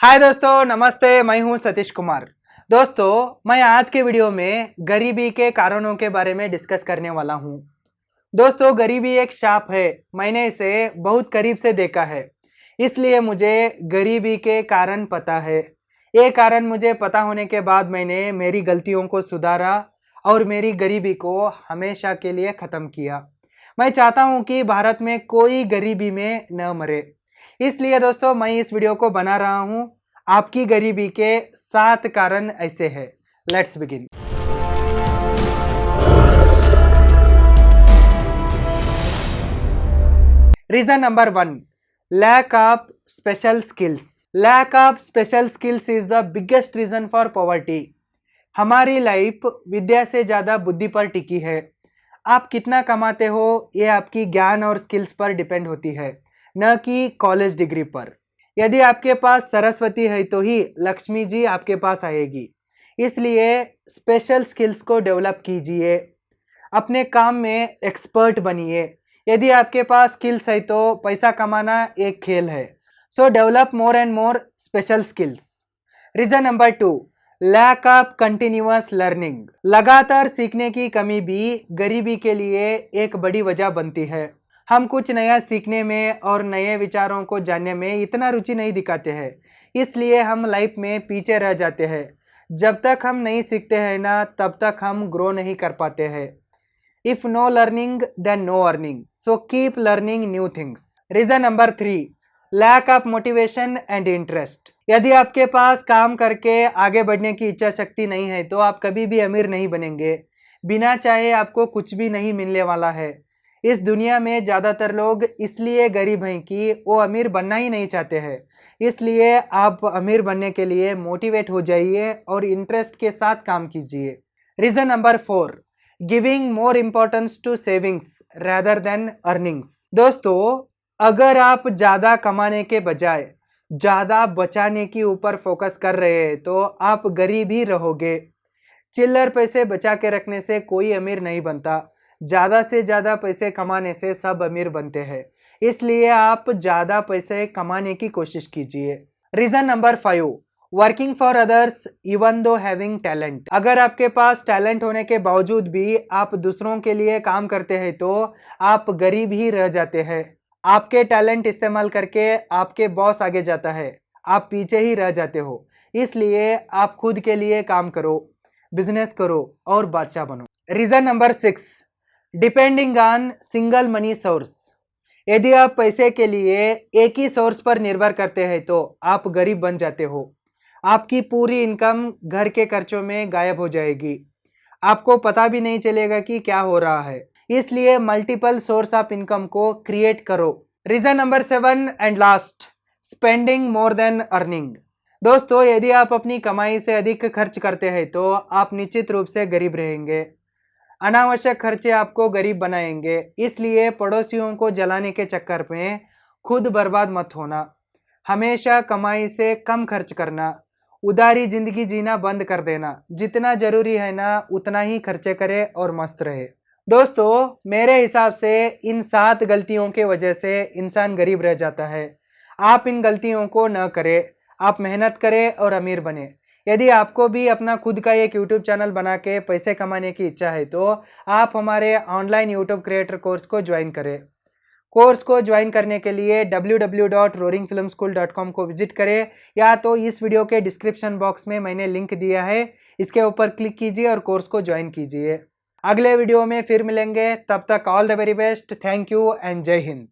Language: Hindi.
हाय दोस्तों, नमस्ते। मैं हूं सतीश कुमार। दोस्तों, मैं आज के वीडियो में गरीबी के कारणों के बारे में डिस्कस करने वाला हूं। दोस्तों, गरीबी एक शाप है। मैंने इसे बहुत करीब से देखा है, इसलिए मुझे गरीबी के कारण पता है। ये कारण मुझे पता होने के बाद मैंने मेरी गलतियों को सुधारा और मेरी गरीबी को हमेशा के लिए ख़त्म किया। मैं चाहता हूं कि भारत में कोई गरीबी में न मरे। इसलिए दोस्तों, मैं इस वीडियो को बना रहा हूं। आपकी गरीबी के 7 कारण ऐसे हैं। Let's begin. Reason number 1, lack of special skills. Lack of special skills is the biggest reason for poverty. हमारी लाइफ विद्या से ज़्यादा बुद्धि पर टिकी है। आप कितना कमाते हो ये आपकी ज्ञान और स्किल्स पर डिपेंड होती है, न कि कॉलेज डिग्री पर। यदि आपके पास सरस्वती है तो ही लक्ष्मी जी आपके पास आएगी। इसलिए स्पेशल स्किल्स को डेवलप कीजिए, अपने काम में एक्सपर्ट बनिए। यदि आपके पास स्किल्स है तो पैसा कमाना एक खेल है। So develop more and more special skills. Reason number 2, lack of continuous learning. लगातार सीखने की कमी भी गरीबी के लिए एक बड़ी वजह बनती है। हम कुछ नया सीखने में और नए विचारों को जानने में इतना रुचि नहीं दिखाते हैं, इसलिए हम लाइफ में पीछे रह जाते हैं। जब तक हम नहीं सीखते हैं ना, तब तक हम ग्रो नहीं कर पाते हैं। If no learning, then no earning. So keep learning new things. Reason number 3, lack of motivation and interest. यदि आपके पास काम करके आगे बढ़ने की इच्छा शक्ति नहीं है तो आप कभी भी अमीर नहीं बनेंगे। बिना चाहे आपको कुछ भी नहीं मिलने वाला है। इस दुनिया में ज़्यादातर लोग इसलिए गरीब हैं कि वो अमीर बनना ही नहीं चाहते हैं। इसलिए आप अमीर बनने के लिए मोटिवेट हो जाइए और इंटरेस्ट के साथ काम कीजिए। Reason number 4, giving more importance to savings rather than earnings. दोस्तों, अगर आप ज़्यादा कमाने के बजाय ज़्यादा बचाने के ऊपर फोकस कर रहे हैं तो आप गरीब ही रहोगे। चिल्लर पैसे बचा के रखने से कोई अमीर नहीं बनता। ज़्यादा से ज़्यादा पैसे कमाने से सब अमीर बनते हैं। इसलिए आप ज़्यादा पैसे कमाने की कोशिश कीजिए। Reason number 5, working for others even though having talent. अगर आपके पास टैलेंट होने के बावजूद भी आप दूसरों के लिए काम करते हैं तो आप गरीब ही रह जाते हैं। आपके टैलेंट इस्तेमाल करके आपके बॉस आगे जाता है, आप पीछे ही रह जाते हो। इसलिए आप खुद के लिए काम करो, बिजनेस करो और बादशाह बनो। Reason number 6, depending on single money source. यदि आप पैसे के लिए एक ही सोर्स पर निर्भर करते हैं तो आप गरीब बन जाते हो। आपकी पूरी इनकम घर के खर्चों में गायब हो जाएगी। आपको पता भी नहीं चलेगा कि क्या हो रहा है। इसलिए मल्टीपल सोर्स ऑफ इनकम को क्रिएट करो। Reason number 7 and last, spending more than earning. दोस्तों, यदि आप अपनी कमाई से अधिक खर्च करते हैं तो आप निश्चित रूप से गरीब रहेंगे। अनावश्यक खर्चे आपको गरीब बनाएंगे। इसलिए पड़ोसियों को जलाने के चक्कर में खुद बर्बाद मत होना। हमेशा कमाई से कम खर्च करना, उदारी जिंदगी जीना बंद कर देना। जितना जरूरी है ना उतना ही खर्चे करे और मस्त रहे। दोस्तों, मेरे हिसाब से इन 7 गलतियों के वजह से इंसान गरीब रह जाता है। आप इन गलतियों को न करें। आप मेहनत करें और अमीर बने। यदि आपको भी अपना खुद का एक यूट्यूब चैनल बना के पैसे कमाने की इच्छा है तो आप हमारे ऑनलाइन यूट्यूब क्रिएटर कोर्स को ज्वाइन करें। कोर्स को ज्वाइन करने के लिए www.roaringfilmschool.com को विजिट करें, या तो इस वीडियो के डिस्क्रिप्शन बॉक्स में मैंने लिंक दिया है, इसके ऊपर क्लिक कीजिए और कोर्स को ज्वाइन कीजिए। अगले वीडियो में फिर मिलेंगे, तब तक all the very best. Thank you and जय हिंद।